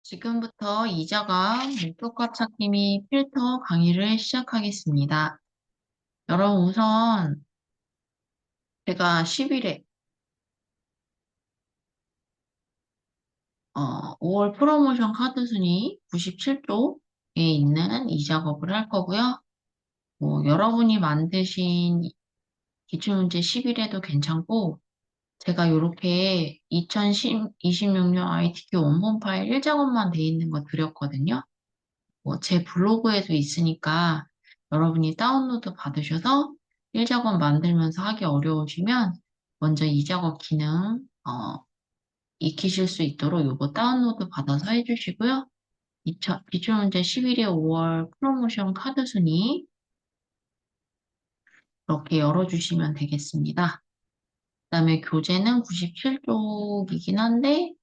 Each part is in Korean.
지금부터 이자가 목표값 찾기 및 필터 강의를 시작하겠습니다. 여러분 우선 제가 10일에 5월 프로모션 카드 순위 97쪽에 있는 이 작업을 할 거고요. 여러분이 만드신 기출문제 10일에도 괜찮고 제가 이렇게 2026년 ITQ 원본 파일 1작업만 돼 있는 거 드렸거든요. 제 블로그에도 있으니까 여러분이 다운로드 받으셔서 1작업 만들면서 하기 어려우시면 먼저 2작업 기능 익히실 수 있도록 요거 다운로드 받아서 해주시고요. 기출문제 11회 5월 프로모션 카드 순위 이렇게 열어주시면 되겠습니다. 그 다음에 교재는 97쪽이긴 한데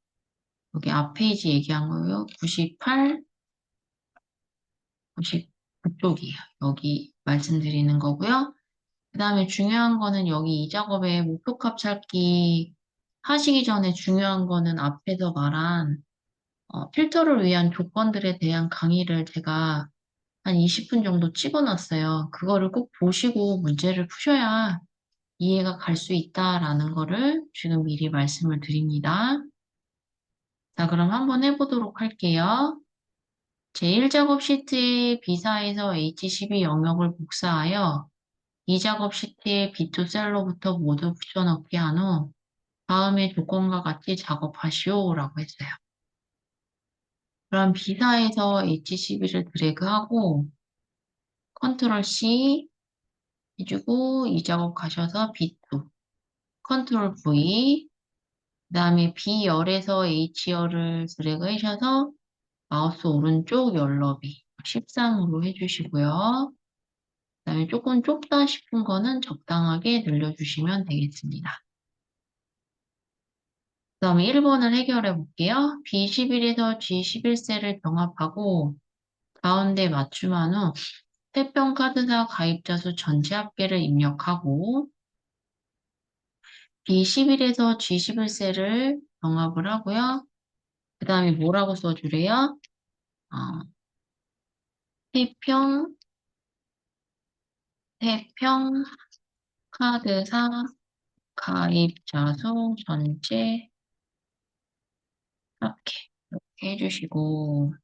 여기 앞 페이지 얘기한 거예요. 98, 99쪽이에요. 여기 말씀드리는 거고요. 그 다음에 중요한 거는 여기 이 작업에 목표값 찾기 하시기 전에 중요한 거는 앞에서 말한 필터를 위한 조건들에 대한 강의를 제가 한 20분 정도 찍어놨어요. 그거를 꼭 보시고 문제를 푸셔야 이해가 갈 수 있다라는 거를 지금 미리 말씀을 드립니다. 자, 그럼 한번 해보도록 할게요. 제1작업 시트의 B사에서 H12 영역을 복사하여 이 작업 시트에 B2 셀로부터 모두 붙여넣기 한 후 다음의 조건과 같이 작업하시오 라고 했어요. 그럼 B사에서 H12를 드래그하고 컨트롤 C 해주고 이 작업 가셔서 B2 컨트롤 V 그 다음에 B열에서 H열을 드래그 하셔서 마우스 오른쪽 열너비 13으로 해주시고요. 그 다음에 조금 좁다 싶은 거는 적당하게 늘려주시면 되겠습니다. 그 다음에 1번을 해결해 볼게요. B11에서 G11셀을 병합하고 가운데 맞춤한 후 태평 카드사 가입자 수 전체 합계를 입력하고 B11에서 G11셀을 병합을 하고요. 그 다음에 뭐라고 써주래요? 어, 태평, 태평 카드사 가입자 수 전체 합계 이렇게 해주시고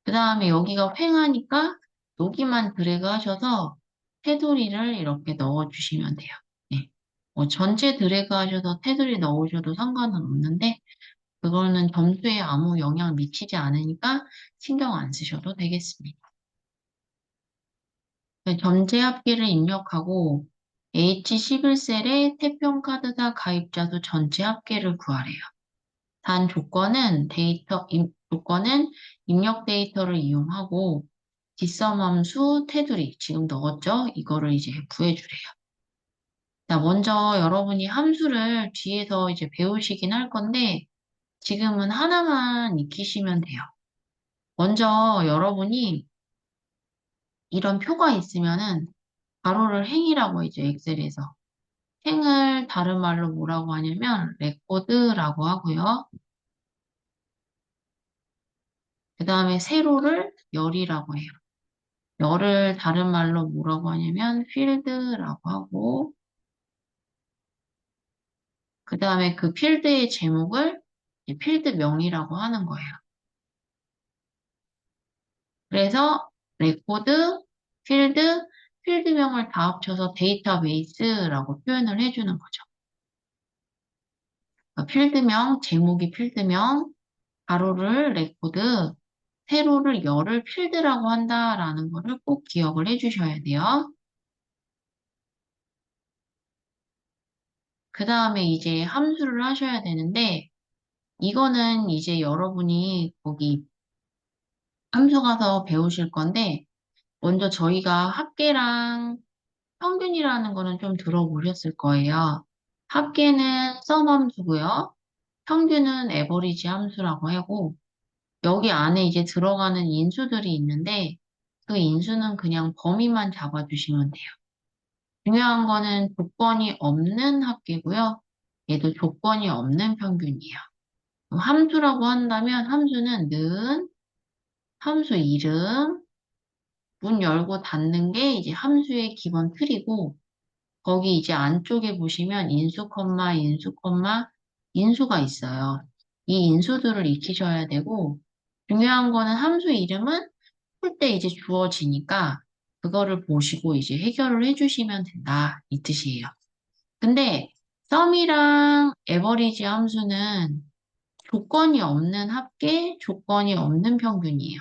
그 다음에 여기가 횡하니까 여기만 드래그 하셔서 테두리를 이렇게 넣어주시면 돼요. 네. 전체 드래그 하셔서 테두리 넣으셔도 상관은 없는데 그거는 점수에 아무 영향 미치지 않으니까 신경 안 쓰셔도 되겠습니다. 네, 전체 합계를 입력하고 H11셀의 태평카드사 가입자 수 전체 합계를 구하래요. 단 조건은 입력 데이터를 이용하고 뒷섬 함수 테두리 지금 넣었죠? 이거를 이제 구해주래요. 자, 먼저 여러분이 함수를 뒤에서 이제 배우시긴 할 건데 지금은 하나만 익히시면 돼요. 먼저 여러분이 이런 표가 있으면은 가로를 행이라고 이제 엑셀에서 행을 다른 말로 뭐라고 하냐면 레코드라고 하고요. 그 다음에 세로를 열이라고 해요. 열을 다른 말로 뭐라고 하냐면 필드라고 하고 그 다음에 그 필드의 제목을 필드명이라고 하는 거예요. 그래서 레코드, 필드, 필드명을 다 합쳐서 데이터베이스라고 표현을 해주는 거죠. 필드명, 제목이 필드명, 가로를 레코드, 세로를 열을 필드라고 한다라는 거를 꼭 기억을 해주셔야 돼요. 그 다음에 이제 함수를 하셔야 되는데 이거는 이제 여러분이 거기 함수 가서 배우실 건데 먼저 저희가 합계랑 평균이라는 거는 좀 들어보셨을 거예요. 합계는 썸 함수고요. 평균은 에버리지 함수라고 하고 여기 안에 이제 들어가는 인수들이 있는데 그 인수는 그냥 범위만 잡아주시면 돼요. 중요한 거는 조건이 없는 합계고요. 얘도 조건이 없는 평균이에요. 함수라고 한다면 함수는 는 함수 이름, 문 열고 닫는 게 이제 함수의 기본 틀이고, 거기 이제 안쪽에 보시면 인수, 컴마, 인수, 컴마, 인수가 있어요. 이 인수들을 익히셔야 되고, 중요한 거는 함수 이름은 풀 때 이제 주어지니까, 그거를 보시고 이제 해결을 해주시면 된다. 이 뜻이에요. 근데, 썸이랑 에버리지 함수는 조건이 없는 합계, 조건이 없는 평균이에요.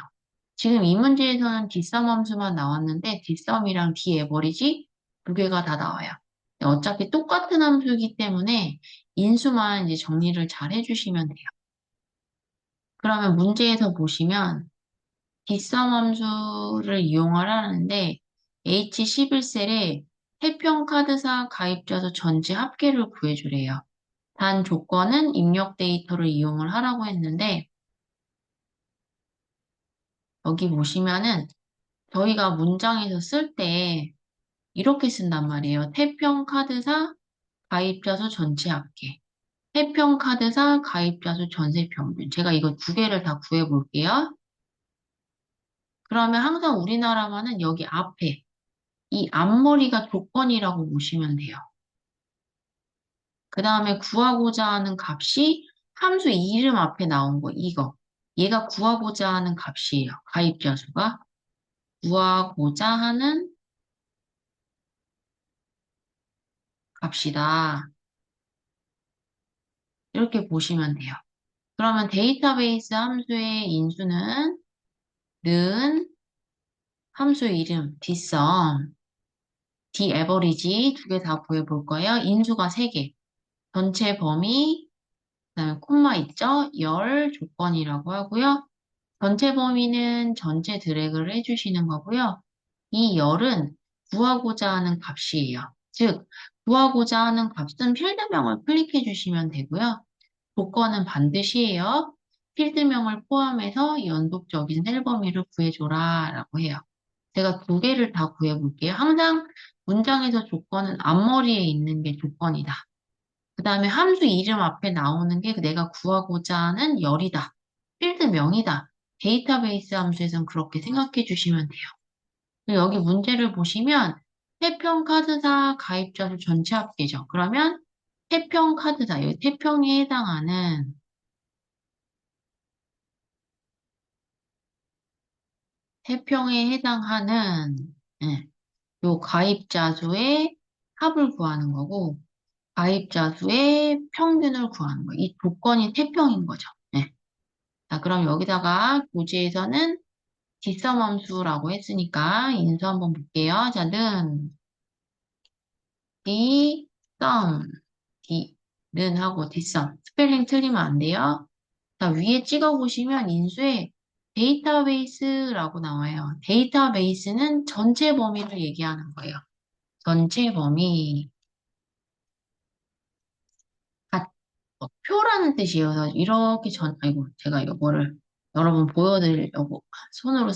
지금 이 문제에서는 뒷섬 함수만 나왔는데 뒷섬이랑 뒤에버리지 두 개가 다 나와요. 어차피 똑같은 함수이기 때문에 인수만 이제 정리를 잘 해주시면 돼요. 그러면 문제에서 보시면 뒷섬 함수를 이용하라는데 H11셀에 태평카드사 가입자수 전체 합계를 구해주래요. 단 조건은 입력 데이터를 이용을 하라고 했는데 여기 보시면은 저희가 문장에서 쓸 때 이렇게 쓴단 말이에요. 태평카드사 가입자 수 전체 합계. 태평카드사 가입자 수 전체 평균. 제가 이거 두 개를 다 구해볼게요. 그러면 항상 우리나라만은 여기 앞에 이 앞머리가 조건이라고 보시면 돼요. 그 다음에 구하고자 하는 값이 함수 이름 앞에 나온 거 이거. 얘가 구하고자 하는 값이에요. 가입자 수가. 구하고자 하는 값이다. 이렇게 보시면 돼요. 그러면 데이터베이스 함수의 인수는 는 함수 이름 dsum, daverage 두 개 다 구해볼 거예요. 인수가 3개. 전체 범위, 그다음에 콤마 있죠? 열 조건이라고 하고요. 전체 범위는 전체 드래그를 해주시는 거고요. 이 열은 구하고자 하는 값이에요. 즉, 구하고자 하는 값은 필드명을 클릭해 주시면 되고요. 조건은 반드시해요. 필드명을 포함해서 연속적인 셀 범위를 구해줘라 라고 해요. 제가 두 개를 다 구해볼게요. 항상 문장에서 조건은 앞머리에 있는 게 조건이다. 그 다음에 함수 이름 앞에 나오는 게 내가 구하고자 하는 열이다. 필드명이다. 데이터베이스 함수에서는 그렇게 생각해 주시면 돼요. 그리고 여기 문제를 보시면 태평카드사 가입자 수 전체 합계죠. 그러면 태평카드사, 여기 태평에 해당하는 태평에 해당하는 예, 요 가입자 수의 합을 구하는 거고 가입자 수의 평균을 구하는 거예요. 이 조건이 태평인 거죠. 예. 자, 그럼 여기다가 교재에서는 뒷섬 함수라고 했으니까 인수 한번 볼게요. 자, 는 뒷섬 는 하고 뒷섬 스펠링 틀리면 안 돼요. 자, 위에 찍어보시면 인수에 데이터베이스라고 나와요. 데이터베이스는 전체 범위를 얘기하는 거예요. 전체 범위. 표라는 뜻이에요. 그래서 이렇게 아이고, 제가 이거를 여러분 보여드리려고, 손으로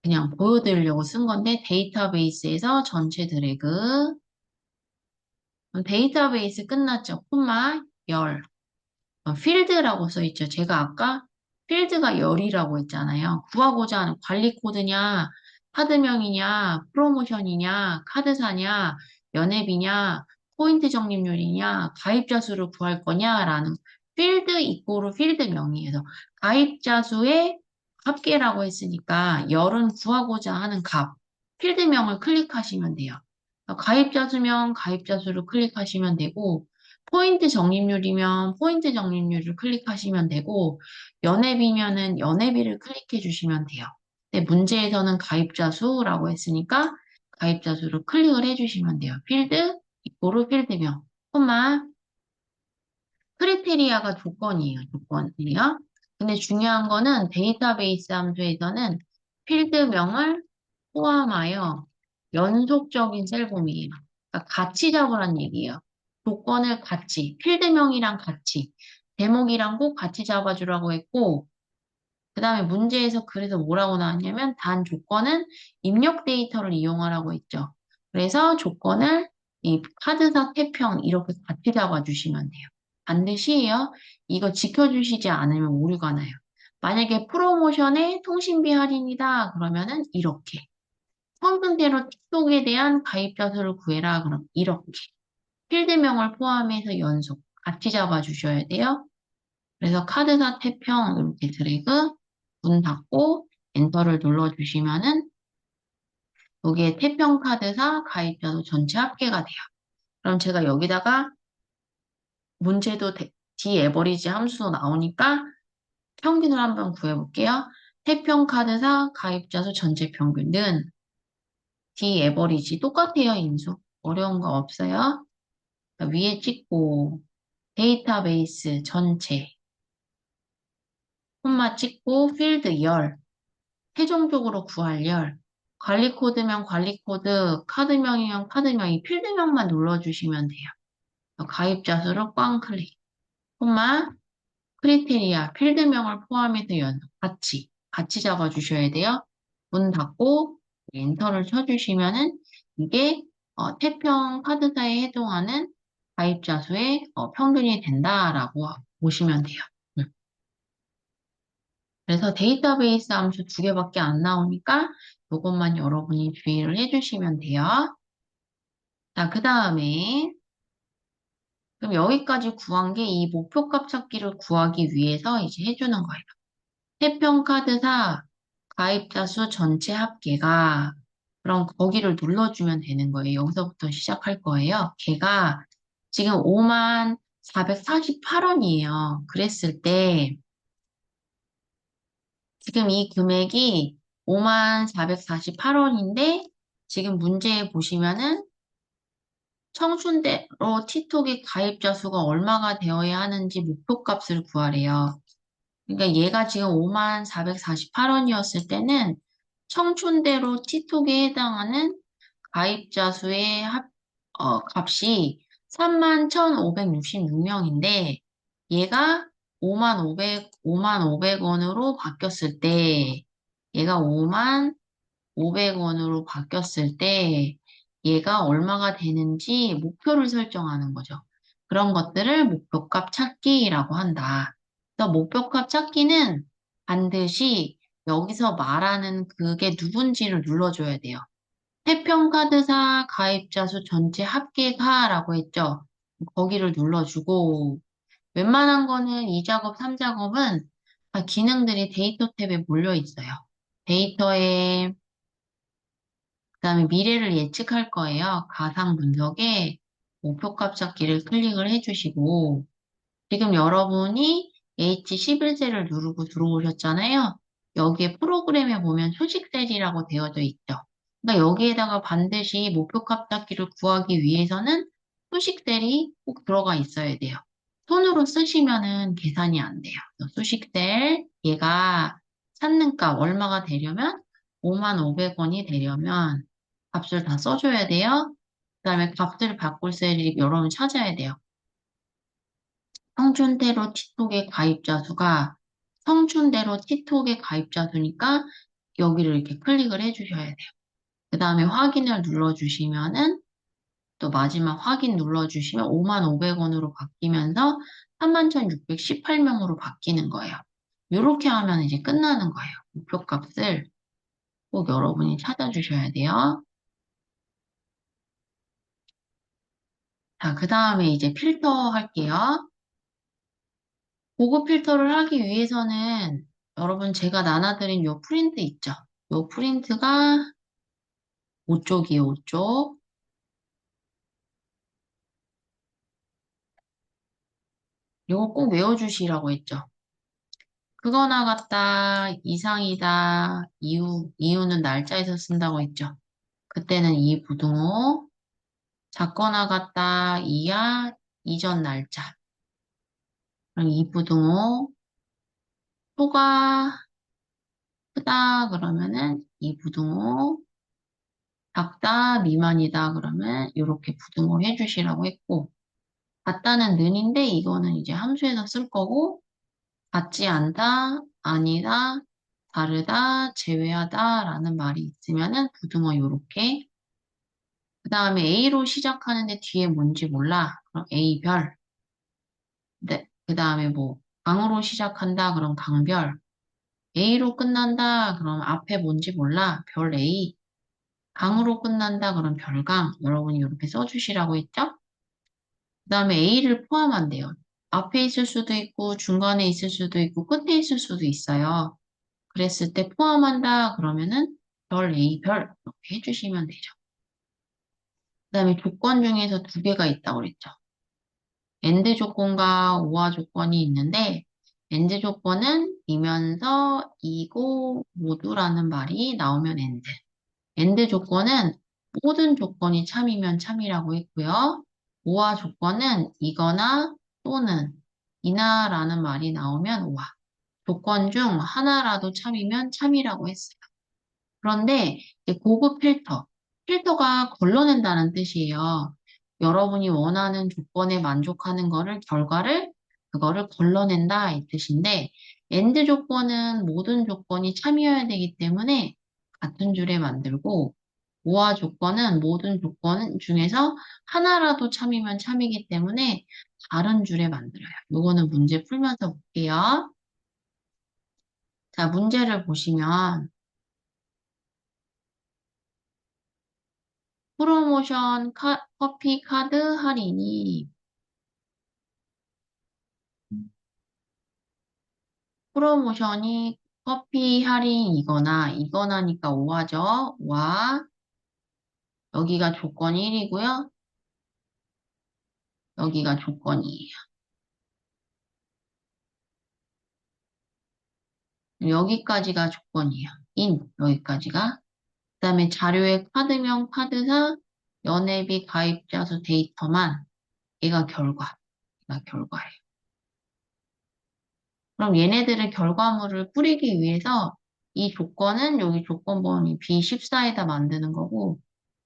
그냥 보여드리려고 쓴 건데, 데이터베이스에서 전체 드래그. 그럼 데이터베이스 끝났죠? 콤마, 열. 필드라고 써 있죠. 제가 아까 필드가 열이라고 했잖아요. 구하고자 하는 관리 코드냐, 카드명이냐, 프로모션이냐, 카드사냐, 연회비냐, 포인트 적립률이냐, 가입자 수를 구할 거냐라는 필드 이꼬르 필드명이에요. 가입자 수의 합계라고 했으니까 열은 구하고자 하는 값, 필드명을 클릭하시면 돼요. 가입자 수면 가입자 수를 클릭하시면 되고, 포인트 적립률이면 포인트 적립률을 클릭하시면 되고, 연회비면은 연회비를 클릭해 주시면 돼요. 근데 문제에서는 가입자 수라고 했으니까 가입자 수를 클릭을 해 주시면 돼요. 필드, 이꼬르 필드명, 콤마, 크리테리아가 조건이에요. 조건이에요. 근데 중요한 거는 데이터베이스 함수에서는 필드명을 포함하여 연속적인 셀범위예요. 그러니까 같이 잡으란 얘기예요. 조건을 같이, 필드명이랑 같이, 대목이랑 꼭 같이 잡아주라고 했고, 그 다음에 문제에서 그래서 뭐라고 나왔냐면 단 조건은 입력 데이터를 이용하라고 했죠. 그래서 조건을 이 카드사 태평 이렇게 같이 잡아주시면 돼요. 반드시 해요. 이거 지켜주시지 않으면 오류가 나요. 만약에 프로모션에 통신비 할인이다 그러면은 이렇게. 평균대로 틱톡에 대한 가입자 수를 구해라 그럼 이렇게. 필드명을 포함해서 연속 같이 잡아주셔야 돼요. 그래서 카드사 태평 이렇게 드래그 문 닫고 엔터를 눌러주시면은 여기에 태평 카드사 가입자 수 전체 합계가 돼요. 그럼 제가 여기다가 문제도 디에버리지 함수도 나오니까 평균을 한번 구해볼게요. 태평 카드사 가입자 수 전체 평균은 디에버리지 똑같아요, 인수. 어려운 거 없어요. 위에 찍고 데이터베이스 전체 콤마 찍고 필드 열 최종적으로 구할 열 관리 코드면 관리 코드 카드명이면 카드명 이 필드명만 눌러주시면 돼요. 가입자 수를 꽝 클릭 콤마 크리테리아 필드명을 포함해서 연속 같이 잡아주셔야 돼요. 문 닫고 엔터를 쳐주시면은 이게 태평 카드사에 해당하는 가입자 수의 평균이 된다라고 보시면 돼요. 음. 그래서 데이터베이스 함수 두 개밖에 안 나오니까 이것만 여러분이 주의를 해주시면 돼요. 자, 그 다음에 그럼 여기까지 구한 게 이 목표값 찾기를 구하기 위해서 이제 해주는 거예요. 태평카드사 가입자 수 전체 합계가 그럼 거기를 눌러주면 되는 거예요. 여기서부터 시작할 거예요. 걔가 지금 5만 448원이에요. 그랬을 때 지금 이 금액이 5만 448원인데 지금 문제에 보시면은 청춘대로 틱톡의 가입자 수가 얼마가 되어야 하는지 목표값을 구하래요. 그러니까 얘가 지금 5만 448원이었을 때는 청춘대로 틱톡에 해당하는 가입자 수의 값이 3만 1,566명인데 얘가 5만 500원으로 바뀌었을 때 얘가 5만 500원으로 바뀌었을 때 얘가 얼마가 되는지 목표를 설정하는 거죠. 그런 것들을 목표값 찾기라고 한다. 그래서 목표값 찾기는 반드시 여기서 말하는 그게 누군지를 눌러줘야 돼요. 태평카드사 가입자 수 전체 합계가라고 했죠. 거기를 눌러주고 웬만한 거는 2작업, 3작업은 다 기능들이 데이터 탭에 몰려 있어요. 데이터에 그다음에 미래를 예측할 거예요. 가상 분석에 목표값 찾기를 클릭을 해주시고 지금 여러분이 H11셀을 누르고 들어오셨잖아요. 여기에 프로그램에 보면 소식셀이라고 되어져 있죠. 그러니까 여기에다가 반드시 목표값 찾기를 구하기 위해서는 소식셀이 꼭 들어가 있어야 돼요. 손으로 쓰시면은 계산이 안 돼요. 소식셀 얘가 찾는 값 얼마가 되려면 5만 500원이 되려면 값을 다 써줘야 돼요. 그다음에 값을 바꿀 셀이 여러분 찾아야 돼요. 청춘대로 틱톡의 가입자 수가 청춘대로 틱톡의 가입자 수니까 여기를 이렇게 클릭을 해주셔야 돼요. 그 다음에 확인을 눌러주시면은 또 마지막 확인 눌러주시면 5만 500원으로 바뀌면서 31,618명으로 바뀌는 거예요. 이렇게 하면 이제 끝나는 거예요. 목표값을 꼭 여러분이 찾아주셔야 돼요. 자, 그 다음에 이제 필터 할게요. 고급 필터를 하기 위해서는 여러분 제가 나눠드린 요 프린트 있죠? 요 프린트가 5쪽이에요, 5쪽. 요거 꼭 외워주시라고 했죠? 그거나 같다, 이상이다, 이유는 날짜에서 쓴다고 했죠? 그때는 이 부등호, 작거나 같다, 이하, 이전 날짜. 그럼 이 부등호, 소가 크다 그러면은 이 부등호, 작다, 미만이다 그러면 이렇게 부등호 해주시라고 했고, 같다는 는인데 이거는 이제 함수에서 쓸 거고, 같지 않다, 아니다, 다르다, 제외하다 라는 말이 있으면은 부등호 요렇게. 그 다음에 A로 시작하는데 뒤에 뭔지 몰라. 그럼 A별. 네. 그 다음에 뭐, 강으로 시작한다, 그럼 강별. A로 끝난다, 그럼 앞에 뭔지 몰라, 별 A. 강으로 끝난다, 그럼 별강. 여러분이 이렇게 써주시라고 했죠? 그 다음에 A를 포함한대요. 앞에 있을 수도 있고, 중간에 있을 수도 있고, 끝에 있을 수도 있어요. 그랬을 때 포함한다, 그러면은 별 A, 별. 이렇게 해주시면 되죠. 그 다음에 조건 중에서 두 개가 있다고 그랬죠. AND 조건과 OR 조건이 있는데, AND 조건은 이면서 이고 모두라는 말이 나오면 AND. AND 조건은 모든 조건이 참이면 참이라고 했고요. OR 조건은 이거나 또는 이나라는 말이 나오면 OR. 조건 중 하나라도 참이면 참이라고 했어요. 그런데 이제 고급 필터, 필터가 걸러낸다는 뜻이에요. 여러분이 원하는 조건에 만족하는 거를, 결과를, 그거를 걸러낸다 이 뜻인데, 엔드 조건은 모든 조건이 참여해야 되기 때문에 같은 줄에 만들고, 오화 조건은 모든 조건 중에서 하나라도 참이면 참이기 때문에 다른 줄에 만들어요. 요거는 문제 풀면서 볼게요. 자, 문제를 보시면, 프로모션 커피 카드 할인이 프로모션이 커피 할인이거나 이거나니까 오하죠. 와 여기가 조건 1이고요. 여기가 조건이에요. 여기까지가 조건이에요. 여기까지가. 그다음에 자료의 카드명, 카드사, 연회비, 가입자 수 데이터만 얘가 얘가 결과예요. 그럼 얘네들의 결과물을 뿌리기 위해서 이 조건은 여기 조건번호 B14에다 만드는 거고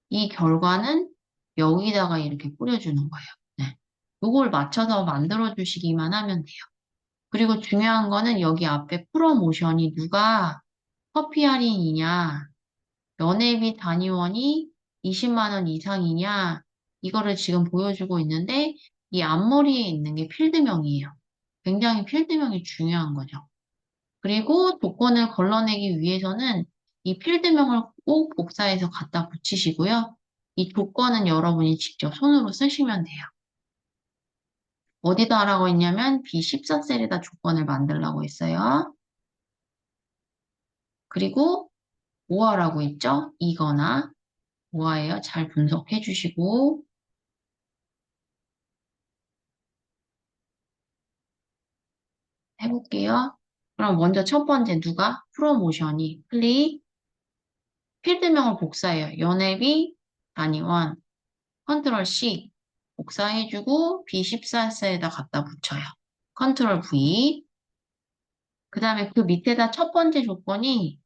이 결과는 여기다가 이렇게 뿌려주는 거예요. 네. 요걸 맞춰서 만들어 주시기만 하면 돼요. 그리고 중요한 거는 여기 앞에 프로모션이 누가 커피 할인이냐, 연회비 단위원이 20만 원 이상이냐, 이거를 지금 보여주고 있는데 이 앞머리에 있는 게 필드명이에요. 굉장히 필드명이 중요한 거죠. 그리고 조건을 걸러내기 위해서는 이 필드명을 꼭 복사해서 갖다 붙이시고요. 이 조건은 여러분이 직접 손으로 쓰시면 돼요. 어디다 하라고 했냐면 B14셀에다 조건을 만들라고 했어요. 그리고 오하라고 했죠? 이거나 오하예요. 잘 분석해 주시고 해볼게요. 그럼 먼저 첫 번째 누가? 프로모션이 클릭 필드명을 복사해요. 연회비 단위원 컨트롤 C 복사해주고 B14셀에다 갖다 붙여요. 컨트롤 V. 그 다음에 그 밑에다 첫 번째 조건이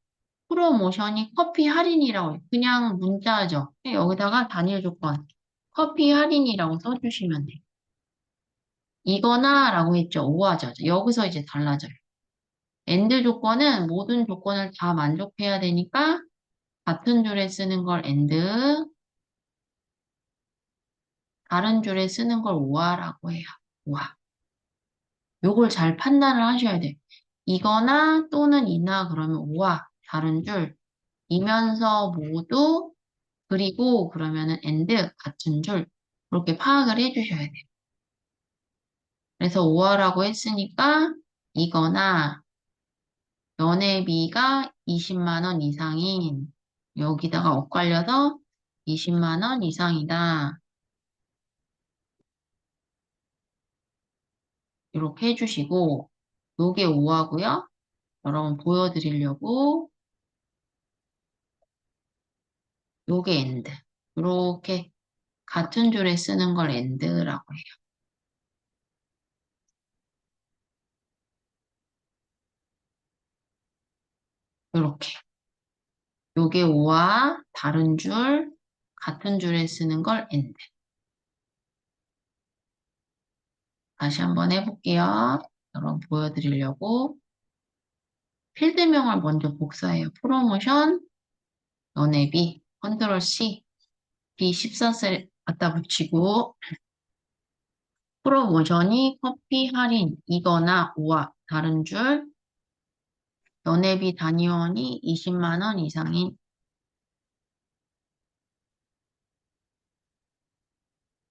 프로모션이 커피 할인이라고 해요. 그냥 문자죠. 여기다가 단일 조건 커피 할인이라고 써주시면 돼요. 이거나 라고 했죠. 오하죠. 여기서 이제 달라져요. 엔드 조건은 모든 조건을 다 만족해야 되니까 같은 줄에 쓰는 걸 엔드, 다른 줄에 쓰는 걸 오하라고 해요. 오하. 요걸 잘 판단을 하셔야 돼요. 이거나 또는 이나 그러면 오와 다른 줄 이면서 모두 그리고 그러면은 and 같은 줄 그렇게 파악을 해주셔야 돼요. 그래서 오와라고 했으니까 이거나 연회비가 20만 원 이상인 여기다가 엇갈려서 20만 원 이상이다. 이렇게 해주시고 요게 오하고요. 여러분 보여드리려고 요게 and 이렇게 같은 줄에 쓰는 걸 and라고 해요. 이렇게. 요게 오와 다른 줄, 같은 줄에 쓰는 걸 and. 다시 한번 해볼게요. 여러분 보여드리려고. 필드명을 먼저 복사해요. 프로모션, 연회비, 컨트롤 C, B14셀 갖다 붙이고, 프로모션이 커피 할인이거나 와 다른 줄, 연회비 단위원이 20만 원 이상인.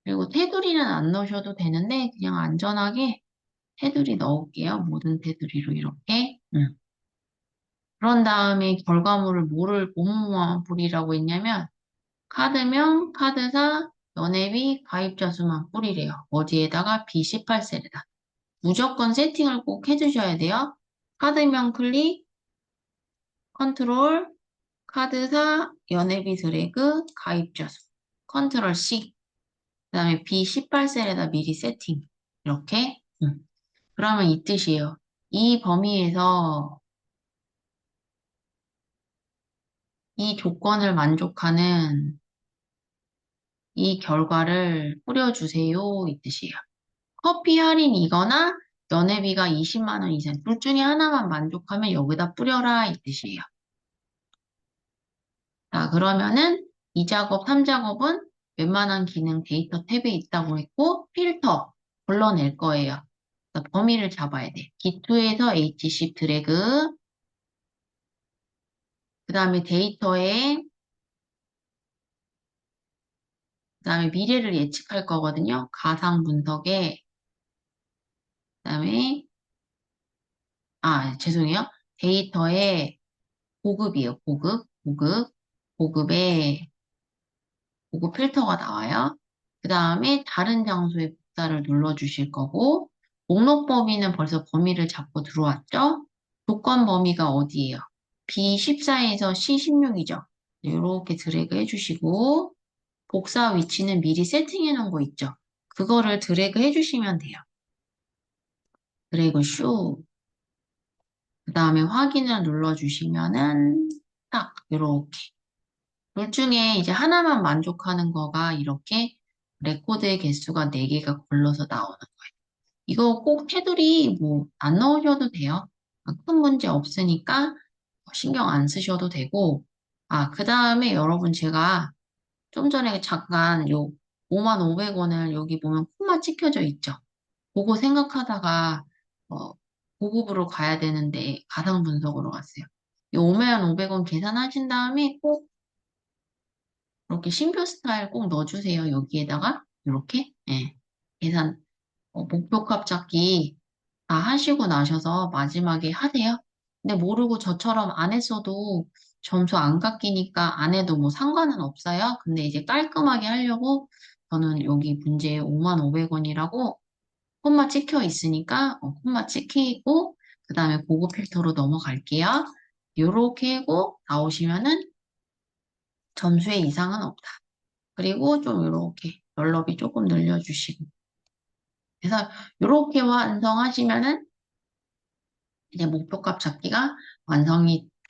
그리고 테두리는 안 넣으셔도 되는데 그냥 안전하게 테두리 넣을게요. 모든 테두리로 이렇게. 그런 다음에 결과물을 뭐뭐뭐만 뿌리라고 했냐면 카드명, 카드사, 연회비, 가입자 수만 뿌리래요. 어디에다가 B18셀에다. 무조건 세팅을 꼭 해주셔야 돼요. 카드명 클릭, 컨트롤, 카드사, 연회비 드래그, 가입자 수. 컨트롤 C. 그 다음에 B18셀에다 미리 세팅. 이렇게. 그러면 이 뜻이에요. 이 범위에서 이 조건을 만족하는 이 결과를 뿌려주세요. 이 뜻이에요. 커피 할인이거나 연회비가 20만 원 이상 둘 중에 하나만 만족하면 여기다 뿌려라 이 뜻이에요. 자, 그러면은 2작업, 3작업은 웬만한 기능 데이터 탭에 있다고 했고 필터 불러낼 거예요. 그래서 범위를 잡아야 돼. 기투에서 HC 드래그 그 다음에 데이터에 그 다음에 미래를 예측할 거거든요. 가상 분석에 그 다음에 죄송해요. 데이터에 보급이에요. 보급에 보급 필터가 나와요. 그 다음에 다른 장소에 복사를 눌러주실 거고 목록 범위는 벌써 범위를 잡고 들어왔죠? 조건 범위가 어디예요? B14에서 C16이죠. 이렇게 드래그 해주시고 복사 위치는 미리 세팅해 놓은 거 있죠? 그거를 드래그 해주시면 돼요. 드래그 슈. 그 다음에 확인을 눌러주시면은 딱 이렇게 둘 중에 이제 하나만 만족하는 거가 이렇게 레코드의 개수가 4개가 걸러서 나오는 거예요. 이거 꼭 테두리 뭐 안 넣으셔도 돼요. 큰 문제 없으니까 신경 안 쓰셔도 되고 그 다음에 여러분 제가 좀 전에 잠깐 요 55,500원을 여기 보면 콤마 찍혀져 있죠. 그거 생각하다가 고급으로 가야 되는데 가상 분석으로 갔어요. 이 55,500원 계산하신 다음에 꼭 이렇게 신표 스타일 꼭 넣어주세요. 여기에다가 이렇게 계산 목표값 잡기 다 하시고 나셔서 마지막에 하세요. 근데 모르고 저처럼 안 했어도 점수 안 깎이니까 안 해도 뭐 상관은 없어요. 근데 이제 깔끔하게 하려고 저는 여기 문제에 55,500원이라고 콤마 찍혀 있으니까 콤마 찍히고 그 다음에 고급 필터로 넘어갈게요. 요렇게 하고 나오시면은 점수에 이상은 없다. 그리고 좀 이렇게 널널이 조금 늘려주시고 그래서 이렇게 완성하시면은 이제 목표값 잡기가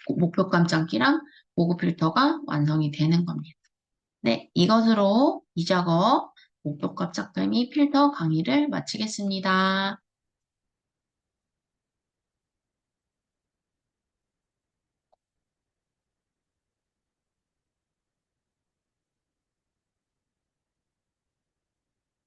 목표값 잡기랑 고급 필터가 완성이 되는 겁니다. 네, 이것으로 이 작업 목표값 잡기 필터 강의를 마치겠습니다.